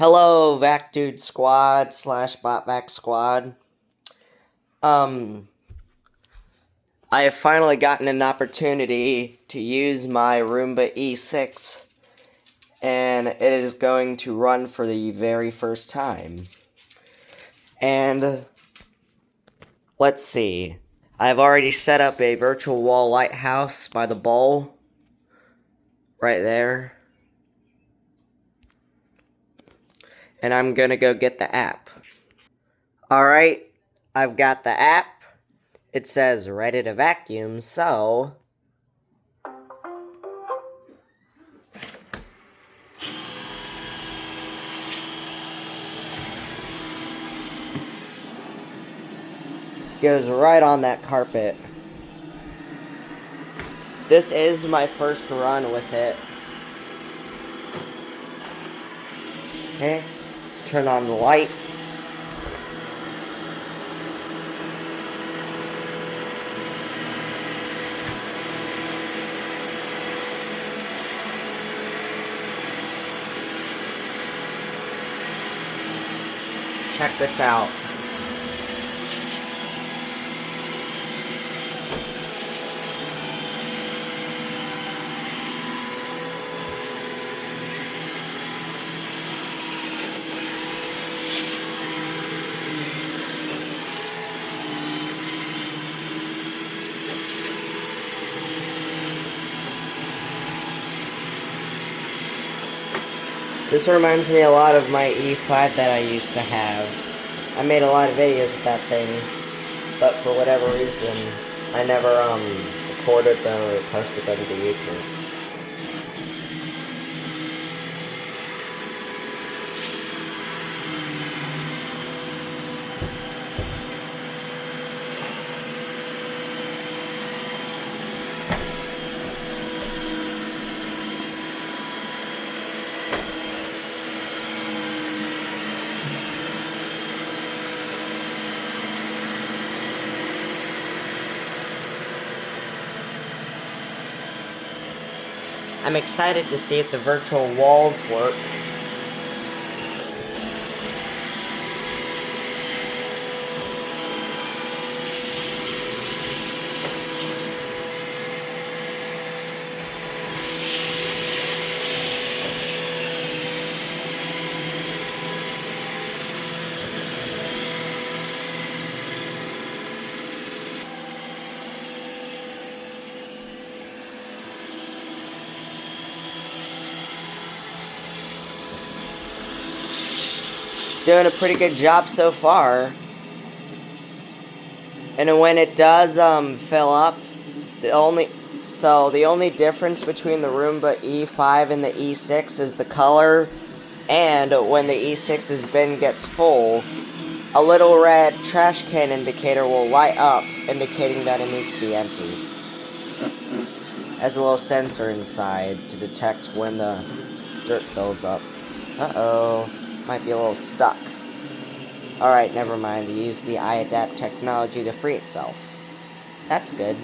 Hello, Vac-Dude squad slash botvac squad. I have finally gotten an opportunity to use my Roomba E6, and it is going to run for the very first time. And let's see. I've already set up a virtual wall lighthouse by the bowl, right there. And I'm gonna go get the app. Alright, I've got the app. It says ready to vacuum, so goes right on that carpet. This is my first run with it. Okay, let's turn on the light. Check this out. This reminds me a lot of my E5 that I used to have. I made a lot of videos with that thing, but for whatever reason, I never recorded them or posted them to YouTube. I'm excited to see if the virtual walls work. It's doing a pretty good job so far. And when it does fill up, the only difference between the Roomba E5 and the E6 is the color, and when the E6's bin gets full, a little red trash can indicator will light up, indicating that it needs to be empty. Has a little sensor inside to detect when the dirt fills up. Uh-oh. Might be a little stuck. Alright, never mind. It used the iAdapt technology to free itself. That's good.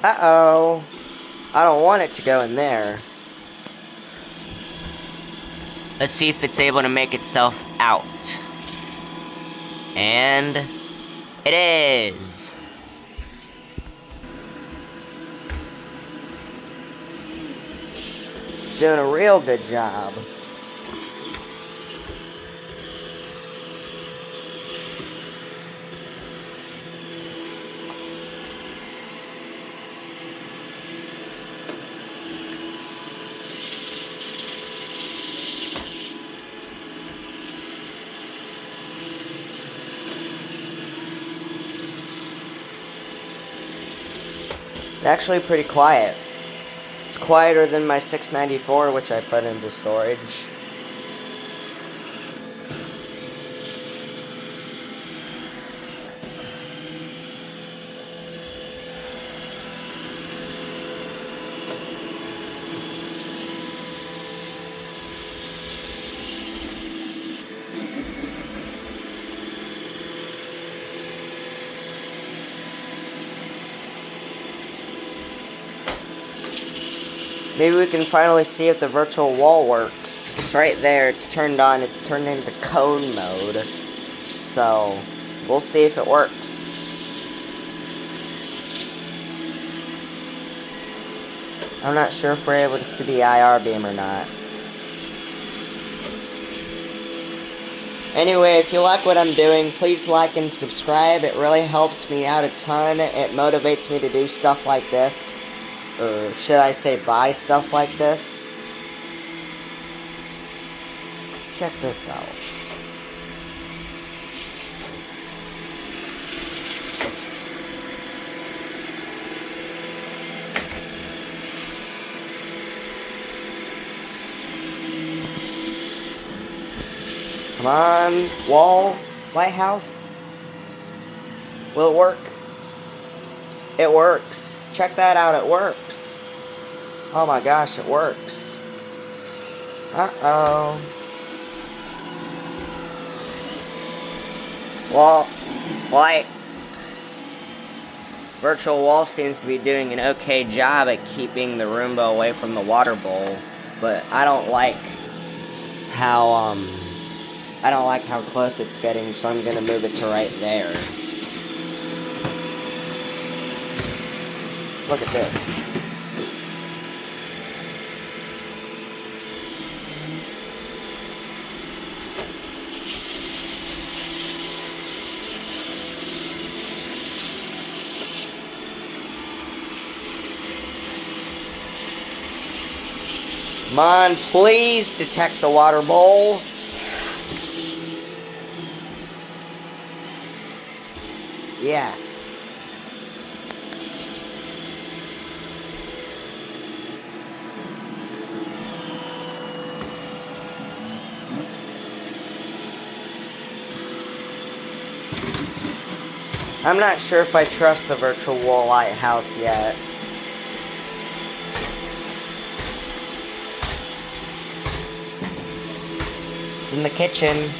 Uh-oh. I don't want it to go in there. Let's see if it's able to make itself out. And it is. It's doing a real good job. It's actually pretty quiet. It's quieter than my 694, which I put into storage. Maybe we can finally see if the virtual wall works. It's right there, it's turned on, it's turned into cone mode. So, we'll see if it works. I'm not sure if we're able to see the IR beam or not. Anyway, if you like what I'm doing, please like and subscribe. It really helps me out a ton. It motivates me to do stuff like this. Or should I say buy stuff like this? Check this out. Come on, wall, lighthouse. Will it work? It works. Check that out, it works. Oh my gosh, it works. Uh-oh. Well, like, virtual wall seems to be doing an okay job at keeping the Roomba away from the water bowl, but I don't like how close it's getting, so I'm gonna move it to right there. Look at this. Come on, please detect the water bowl. Yes. I'm not sure if I trust the virtual wall lighthouse yet. It's in the kitchen.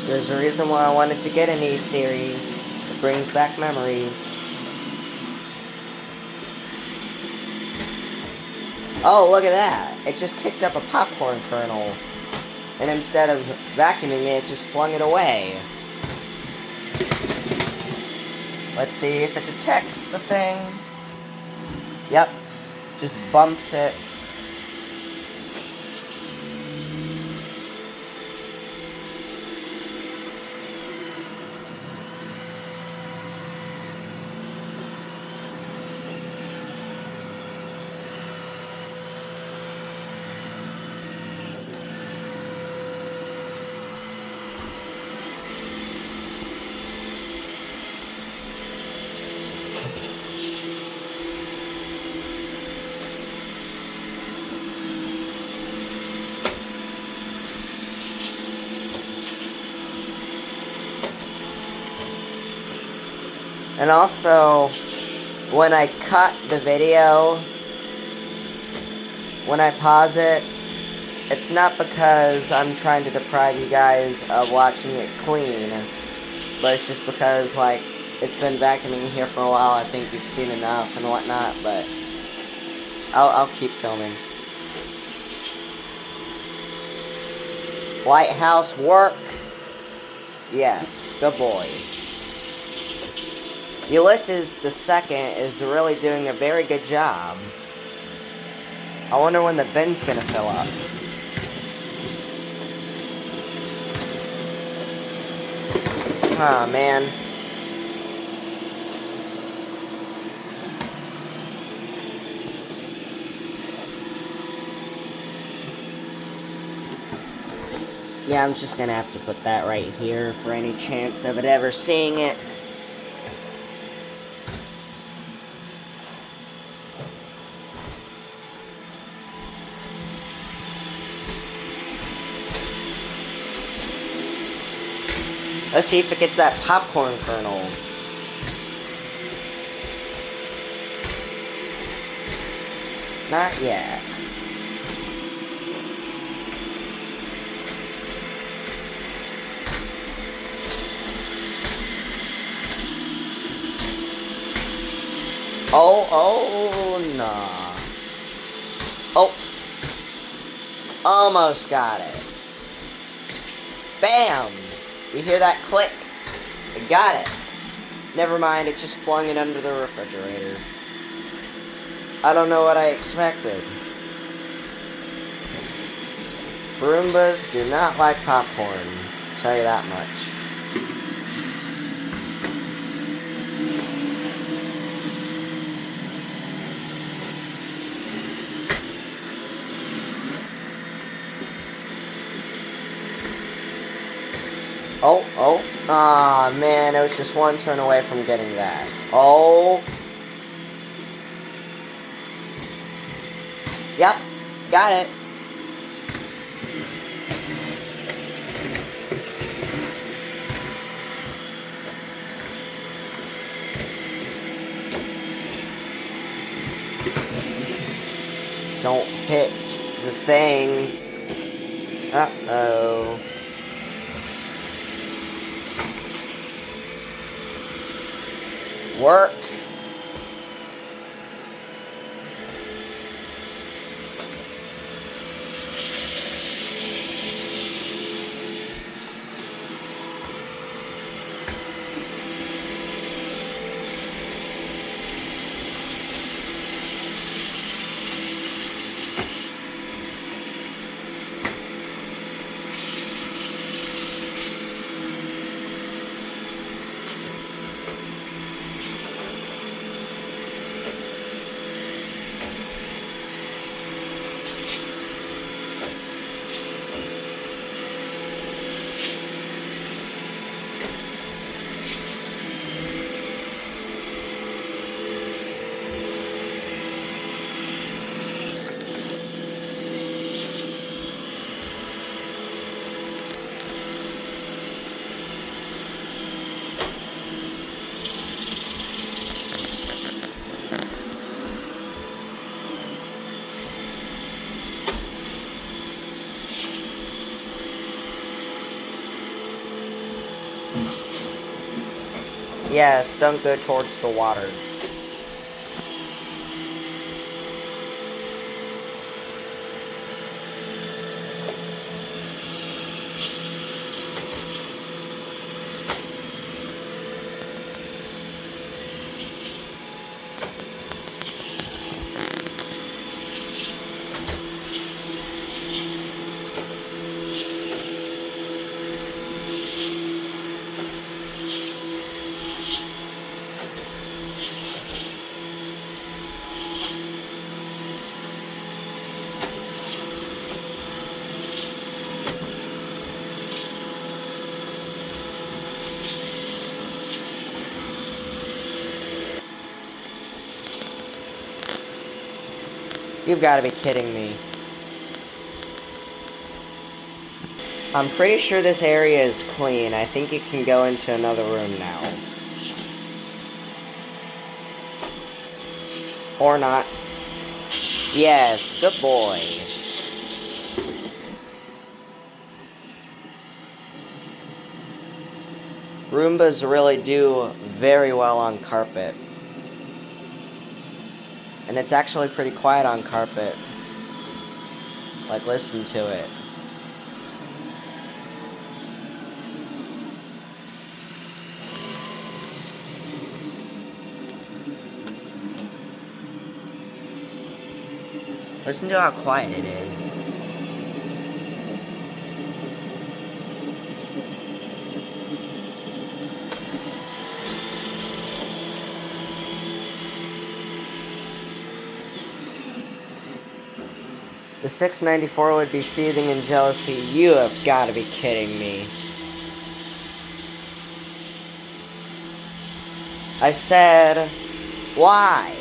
There's a reason why I wanted to get an E-series. It brings back memories. Oh, look at that. It just kicked up a popcorn kernel. And instead of vacuuming it, it just flung it away. Let's see if it detects the thing. Yep. Just bumps it. And also, when I cut the video, when I pause it, it's not because I'm trying to deprive you guys of watching it clean, but it's just because, like, it's been vacuuming here for a while. I think you've seen enough and whatnot, but I'll keep filming. Lighthouse work. Yes, good boy. Ulysses II is really doing a very good job. I wonder when the bin's gonna fill up. Oh man. Yeah, I'm just gonna have to put that right here for any chance of it ever seeing it. Let's see if it gets that popcorn kernel. Not yet. Oh, nah. Oh. Almost got it. Bam! You hear that click? I got it. Never mind, it just flung it under the refrigerator. I don't know what I expected. Roombas do not like popcorn. I'll tell you that much. Oh. Ah, man, it was just one turn away from getting that. Oh. Yep, got it. Don't hit the thing. Uh-oh. Work. Yes, don't go towards the water. You've got to be kidding me. I'm pretty sure this area is clean. I think you can go into another room now. Or not. Yes, good boy. Roombas really do very well on carpet. And it's actually pretty quiet on carpet. Like, listen to it. Listen to how quiet it is. The 694 would be seething in jealousy. You have got to be kidding me. I said, why?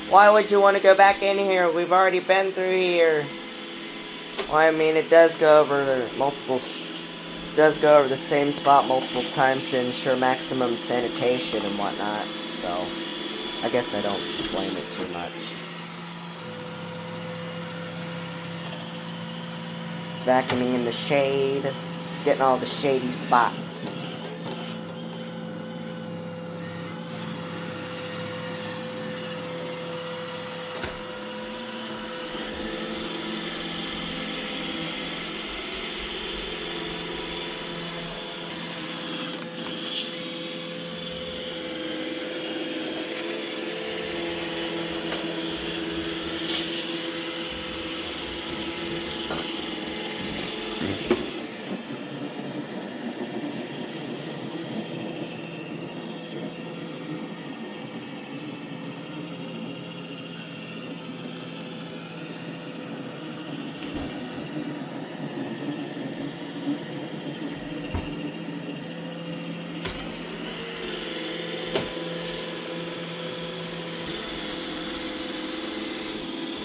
Why would you want to go back in here? We've already been through here. Well, I mean, it does go over the same spot multiple times to ensure maximum sanitation and whatnot. So, I guess I don't blame it too much. It's vacuuming in the shade, getting all the shady spots.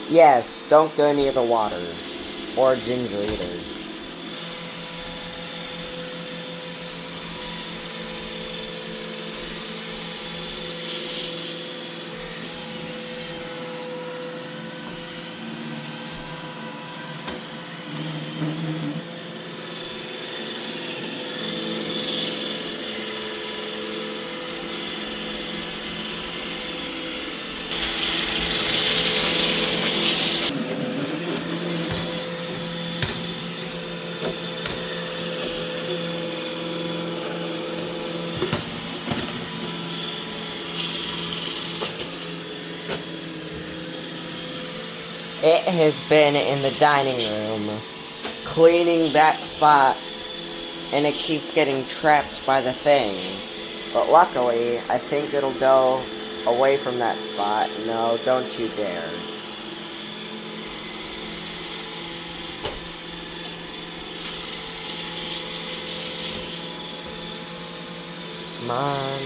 Yes, don't go near the water. Or ginger either. It has been in the dining room, cleaning that spot, and it keeps getting trapped by the thing. But luckily, I think it'll go away from that spot. No, don't you dare. Come on,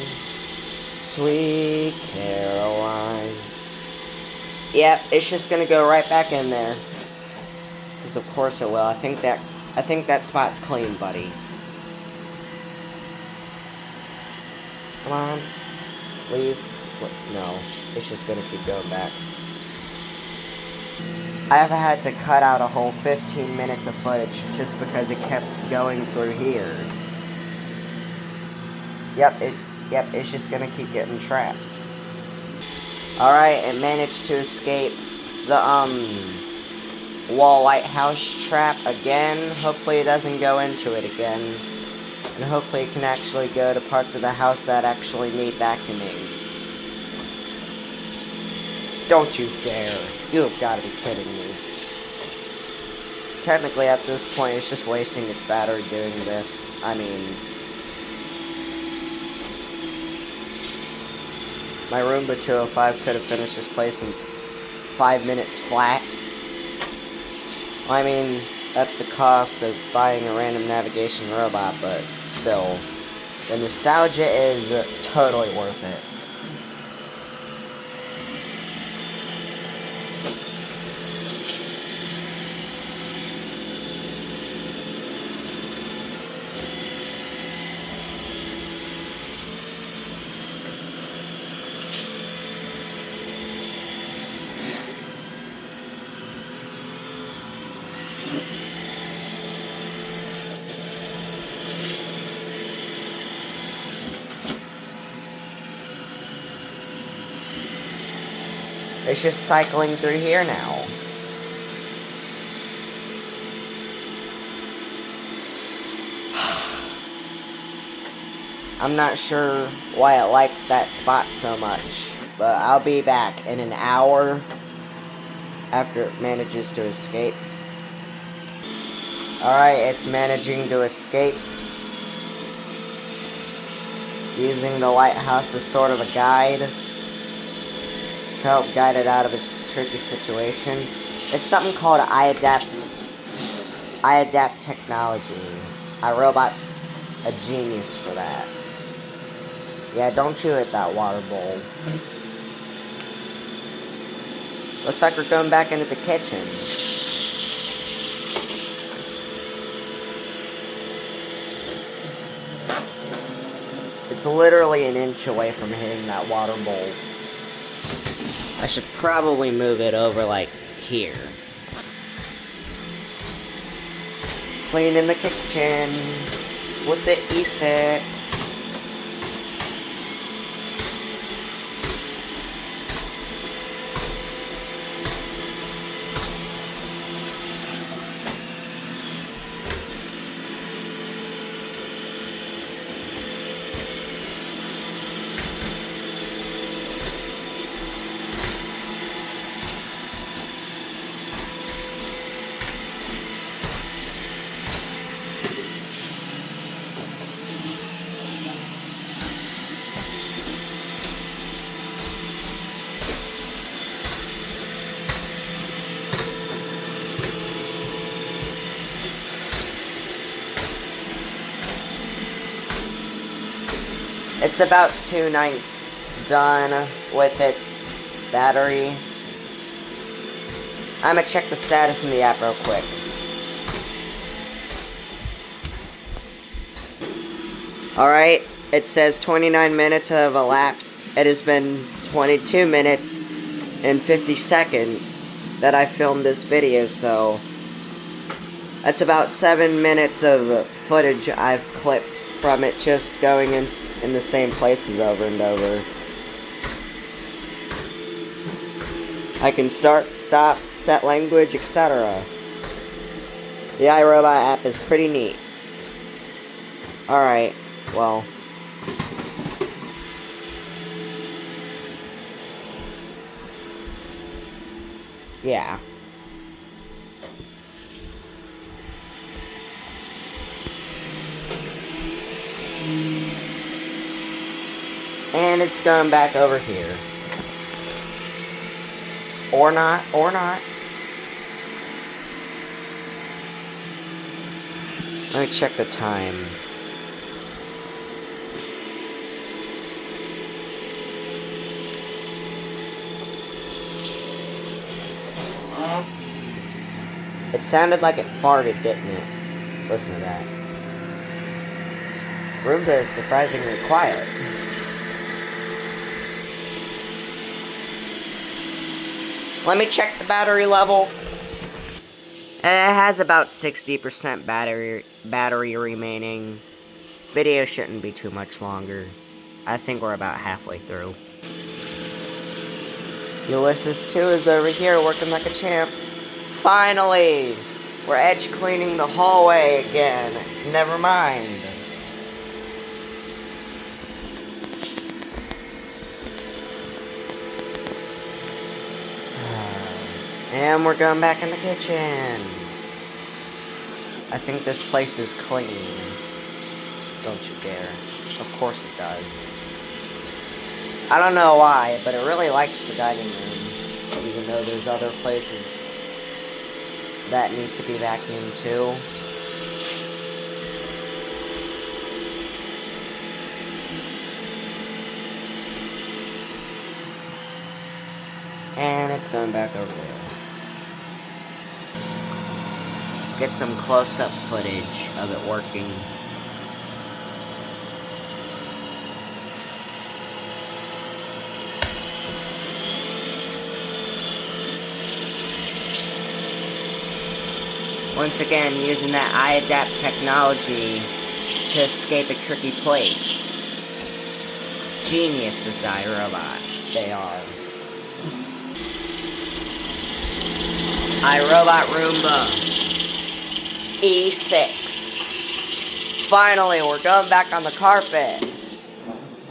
sweet Caroline. Yep, it's just gonna go right back in there. Because of course it will. I think that spot's clean, buddy. Come on. Leave. No. It's just gonna keep going back. I have had to cut out a whole 15 minutes of footage just because it kept going through here. Yep, it's just gonna keep getting trapped. Alright, it managed to escape the, wall lighthouse trap again. Hopefully it doesn't go into it again. And hopefully it can actually go to parts of the house that actually need vacuuming. Don't you dare. You have got to be kidding me. Technically, at this point, it's just wasting its battery doing this. I mean, my Roomba 205 could have finished this place in 5 minutes flat. I mean, that's the cost of buying a random navigation robot, but still, the nostalgia is totally worth it. It's just cycling through here now. I'm not sure why it likes that spot so much, but I'll be back in an hour after it manages to escape. Alright, it's managing to escape, using the lighthouse as sort of a guide to help guide it out of its tricky situation. It's something called iAdapt technology. iRobot's a genius for that. Yeah, don't you hit that water bowl. Looks like we're going back into the kitchen. It's literally an inch away from hitting that water bowl. I should probably move it over, like, here. Cleaning the kitchen with the E6. It's about 2/9 done with its battery. I'm gonna check the status in the app real quick. Alright, it says 29 minutes have elapsed. It has been 22 minutes and 50 seconds that I filmed this video, so that's about 7 minutes of footage I've clipped from it just going in the same places over and over. I can start, stop, set language, etc. The iRobot app is pretty neat. Alright, well. Yeah. And it's going back over here. Or not, or not. Let me check the time. It sounded like it farted, didn't it? Listen to that. Roomba is surprisingly quiet. Let me check the battery level. And it has about 60% battery remaining. Video shouldn't be too much longer. I think we're about halfway through. Ulysses 2 is over here working like a champ. Finally! We're edge cleaning the hallway again. Never mind. And we're going back in the kitchen. I think this place is clean. Don't you dare. Of course it does. I don't know why, but it really likes the dining room. Even though there's other places that need to be vacuumed too. And it's going back over there. Let's get some close-up footage of it working. Once again, using that iAdapt technology to escape a tricky place. Geniuses, iRobot. They are. iRobot Roomba E6. Finally, we're going back on the carpet.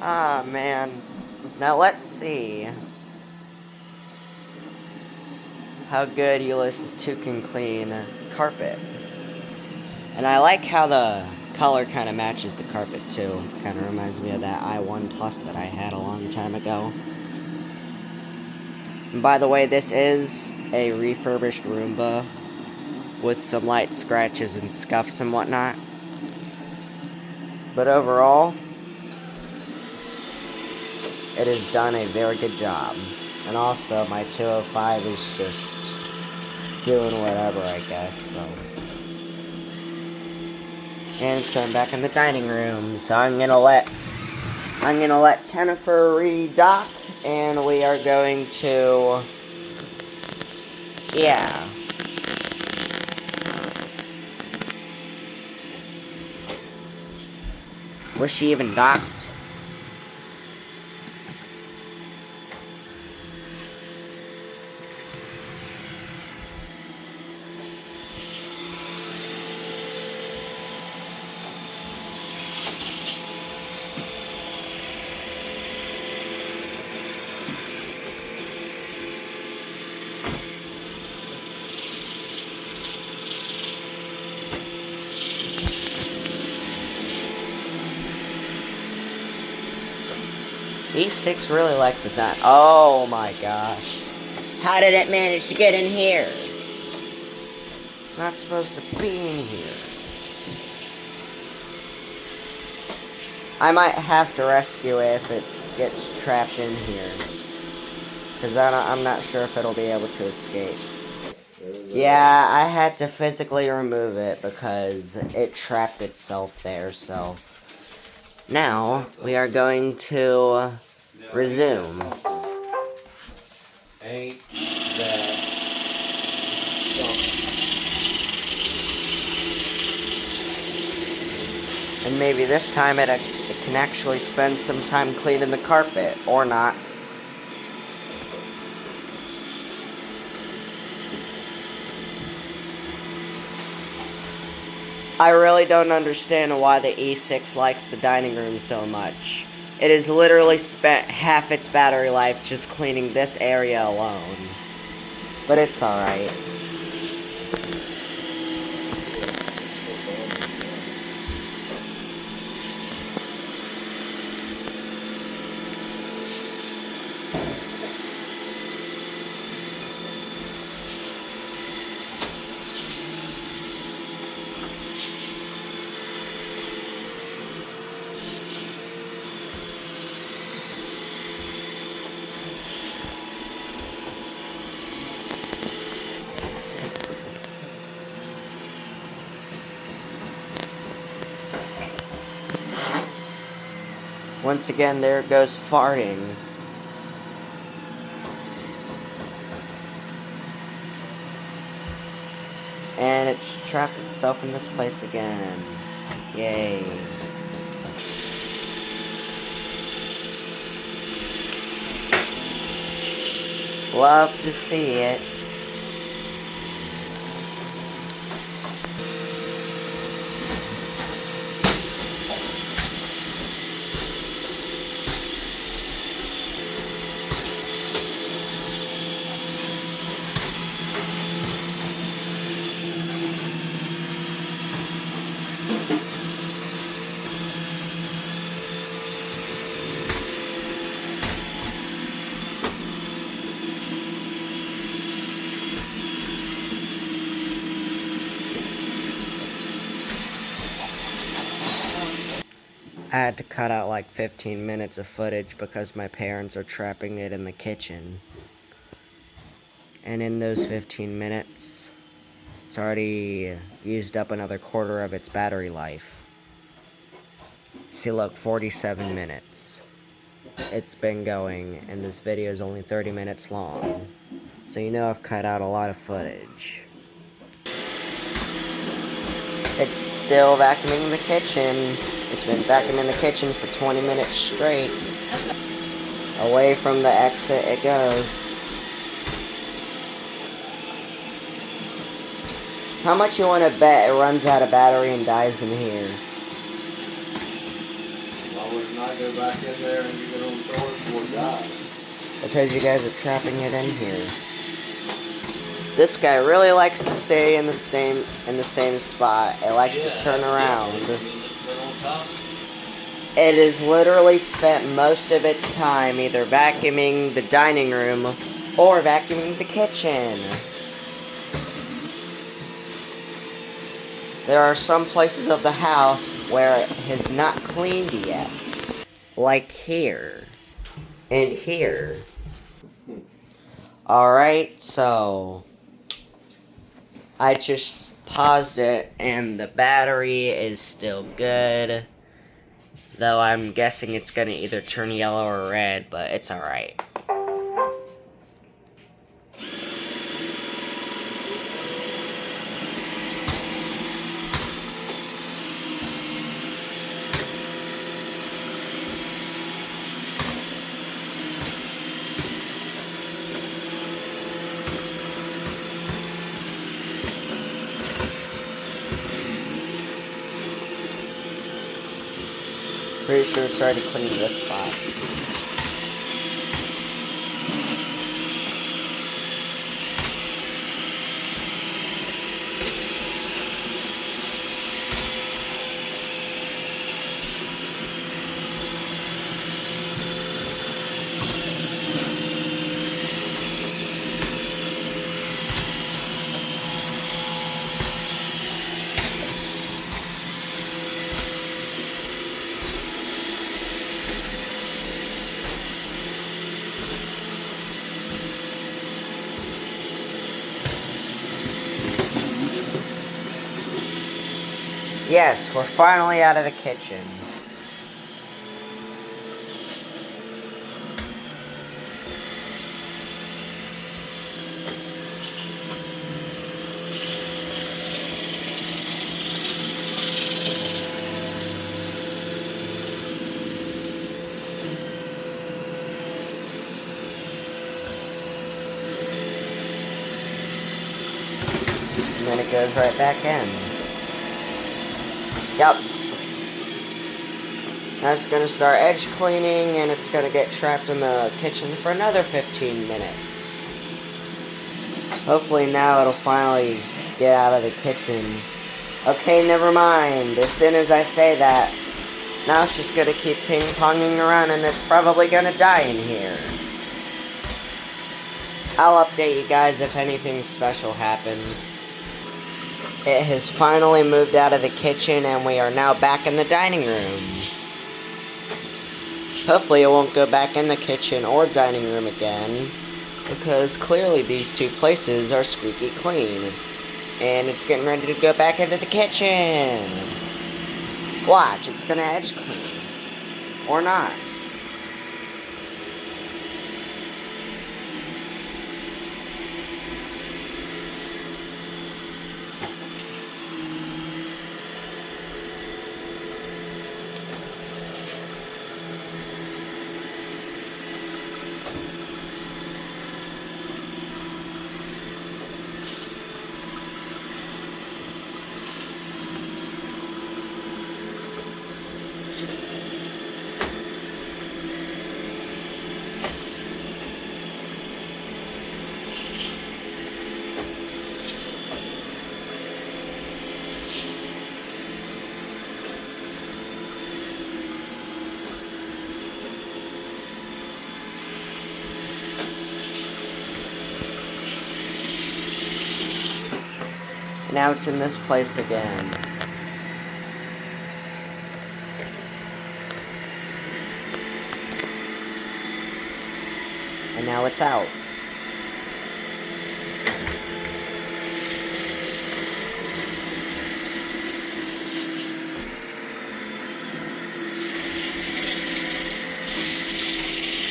Ah, man. Now let's see how good Ulysses 2 can clean carpet. And I like how the color kind of matches the carpet too. Kind of reminds me of that i1 Plus that I had a long time ago. And by the way, this is a refurbished Roomba with some light scratches and scuffs and whatnot. But overall, it has done a very good job. And also, my 205 is just doing whatever, I guess, so. And it's going back in the dining room, so I'm gonna let Jennifer redock, and we are going to, yeah. Was she even docked? E6 really likes it that. Oh my gosh. How did it manage to get in here? It's not supposed to be in here. I might have to rescue it if it gets trapped in here. Because I'm not sure if it'll be able to escape. Yeah, I had to physically remove it because it trapped itself there, so. Now, we are going to resume. Ain't that something? And maybe this time it can actually spend some time cleaning the carpet, or not. I really don't understand why the E6 likes the dining room so much. It has literally spent half its battery life just cleaning this area alone. But it's alright. Once again, there it goes farting. And it's trapped itself in this place again. Yay. Love to see it. I had to cut out like 15 minutes of footage because my parents are trapping it in the kitchen. And in those 15 minutes, it's already used up another quarter of its battery life. See, look, 47 minutes. It's been going, and this video is only 30 minutes long. So you know I've cut out a lot of footage. It's still vacuuming the kitchen. It's been vacuuming the kitchen for 20 minutes straight. Away from the exit it goes. How much you want to bet it runs out of battery and dies in here? Why would it not go back in there and get on shore before it dies? Because you guys are trapping it in here. This guy really likes to stay in the same spot. It likes to turn around. It has literally spent most of its time either vacuuming the dining room or vacuuming the kitchen. There are some places of the house where it has not cleaned yet. Like here. And here. Alright, so I just paused it and the battery is still good. Though I'm guessing it's gonna either turn yellow or red, but it's alright. Pretty sure it's already cleaned this spot. Yes, we're finally out of the kitchen. And then it goes right back in. Yep. Now it's going to start edge cleaning, and it's going to get trapped in the kitchen for another 15 minutes. Hopefully now it'll finally get out of the kitchen. Okay, never mind. As soon as I say that, now it's just going to keep ping-ponging around, and it's probably going to die in here. I'll update you guys if anything special happens. It has finally moved out of the kitchen, and we are now back in the dining room. Hopefully it won't go back in the kitchen or dining room again, because clearly these two places are squeaky clean. And it's getting ready to go back into the kitchen. Watch, it's gonna edge clean. Or not. Now it's in this place again. And now it's out.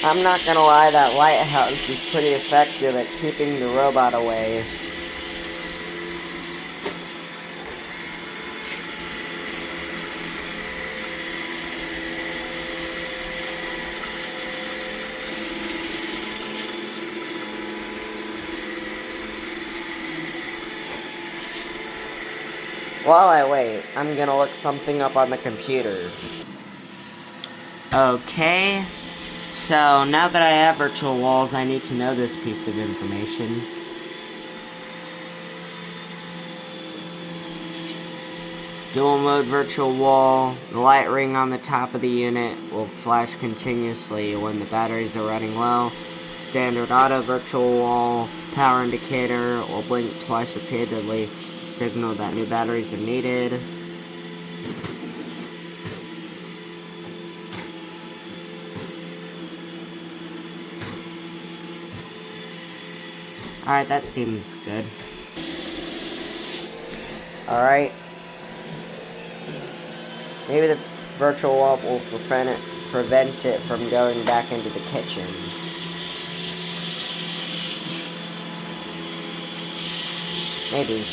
I'm not gonna lie, that lighthouse is pretty effective at keeping the robot away. While I wait, I'm gonna look something up on the computer. Okay, so now that I have virtual walls, I need to know this piece of information. Dual mode virtual wall, the light ring on the top of the unit will flash continuously when the batteries are running low. Standard auto virtual wall, power indicator will blink twice repeatedly to signal that new batteries are needed. Alright, that seems good. Alright. Maybe the virtual wall will prevent it from going back into the kitchen. Maybe.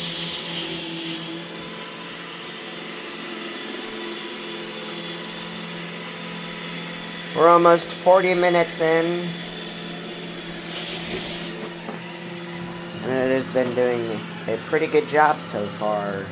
We're almost 40 minutes in. And it has been doing a pretty good job so far.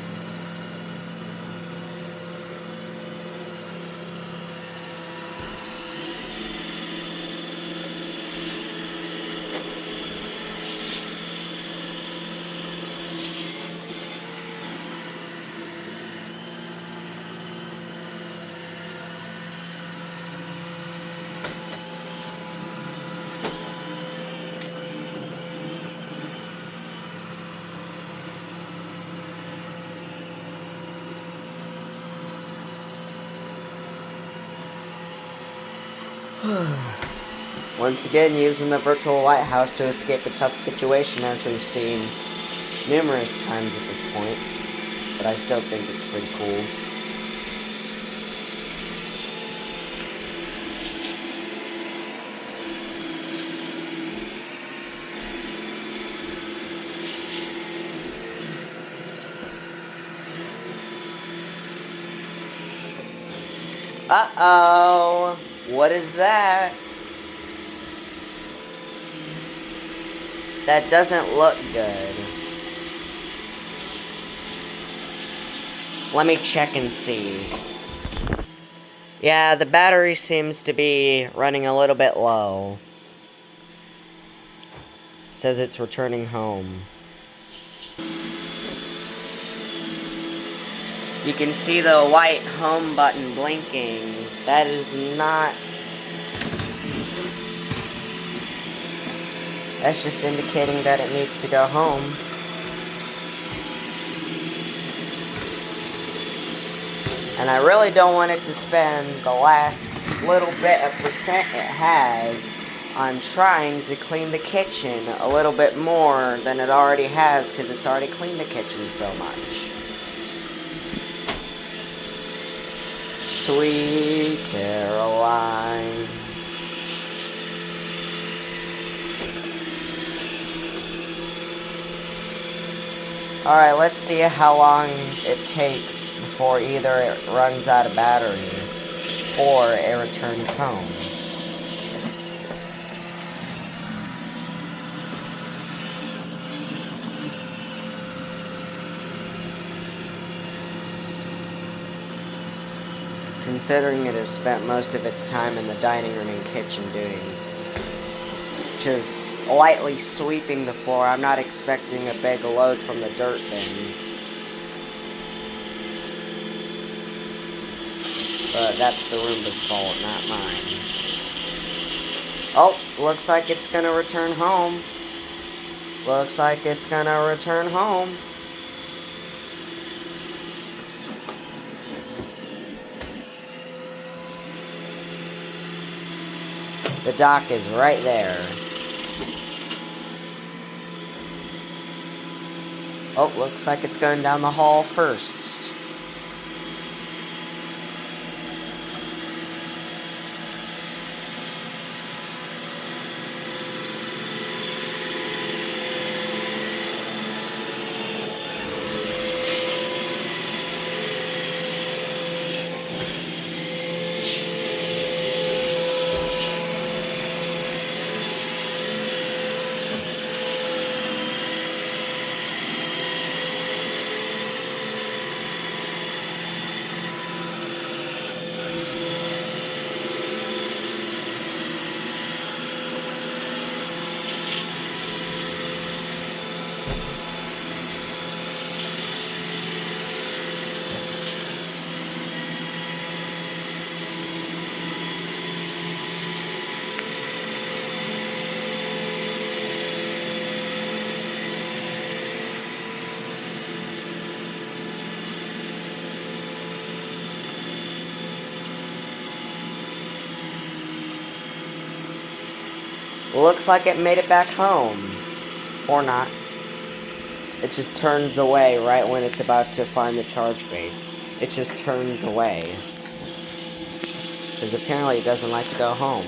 Once again, using the virtual lighthouse to escape a tough situation, as we've seen numerous times at this point. But I still think it's pretty cool. Uh-oh! What is that? That doesn't look good. Let me check and see. Yeah, the battery seems to be running a little bit low. It says it's returning home. You can see the white home button blinking. That is not... That's just indicating that it needs to go home. And I really don't want it to spend the last little bit of percent it has on trying to clean the kitchen a little bit more than it already has, because it's already cleaned the kitchen so much. Sweet Caroline. Alright, let's see how long it takes before either it runs out of battery or it returns home. Considering it has spent most of its time in the dining room and kitchen doing just lightly sweeping the floor, I'm not expecting a big load from the dirt bin. But that's the Roomba's fault, not mine. Oh, looks like it's gonna return home. Looks like it's gonna return home. The dock is right there. Oh, looks like it's going down the hall first. Looks like it made it back home. Or not. It just turns away right when it's about to find the charge base. It just turns away. Because apparently it doesn't like to go home.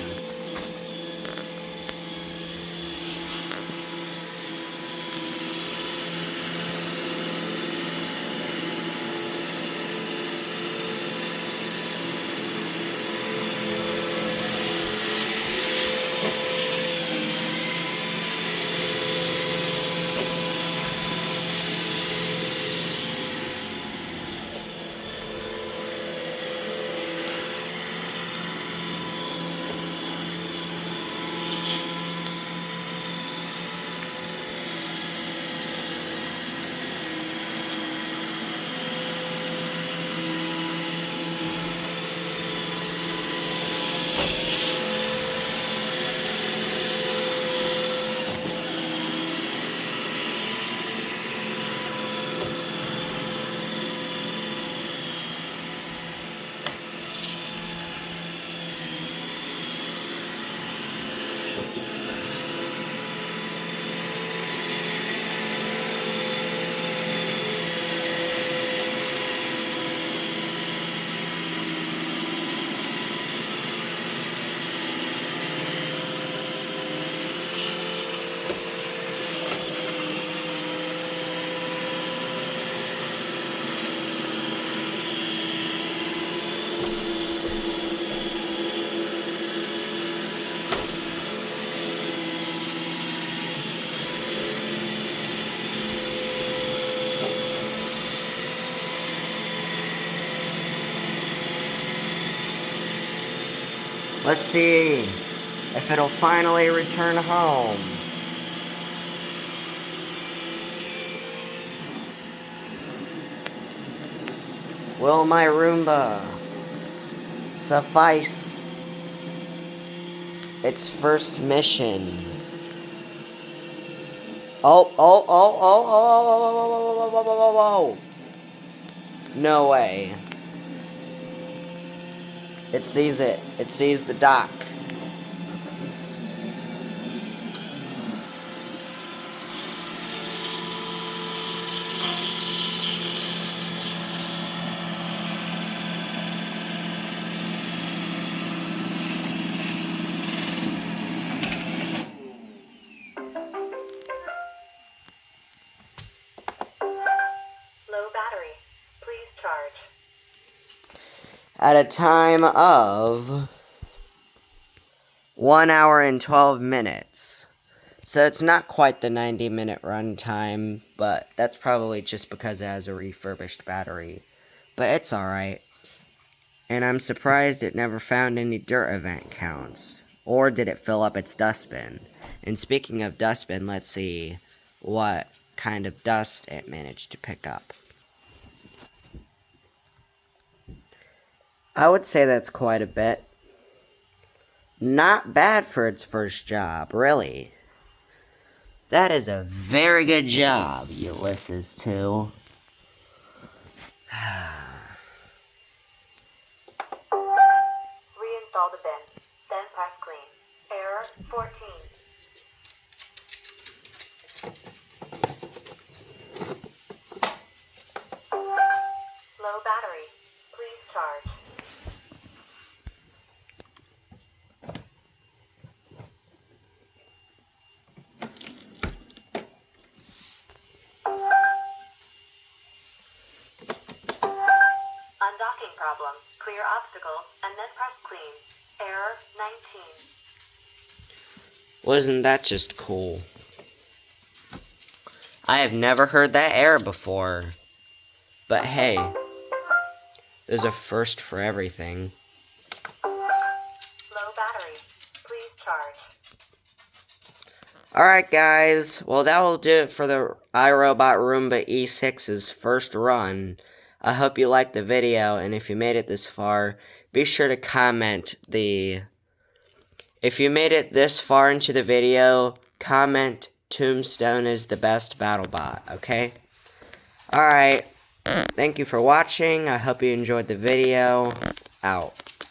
Let's see if it'll finally return home. Will my Roomba suffice its first mission? Oh. No way. It sees it. It sees the dock. Low battery. Please charge. At a time of 1 hour and 12 minutes. So it's not quite the 90-minute run time, but that's probably just because it has a refurbished battery. But it's alright. And I'm surprised it never found any dirt event counts. Or did it fill up its dustbin? And speaking of dustbin, let's see what kind of dust it managed to pick up. I would say that's quite a bit. Not bad for its first job, really. That is a very good job, Ulysses 2. Reinstall the bin. Then press clean. Error 14. Low battery. Please charge. Undocking problem. Clear obstacle and then press clean. Error 19. Wasn't that just cool? I have never heard that error before. But hey, there's a first for everything. Low battery. Please charge. Alright guys, well that will do it for the iRobot Roomba E6's first run. I hope you liked the video, and if you made it this far, be sure to comment if you made it this far into the video, comment Tombstone is the best BattleBot, okay? Alright, thank you for watching, I hope you enjoyed the video, out.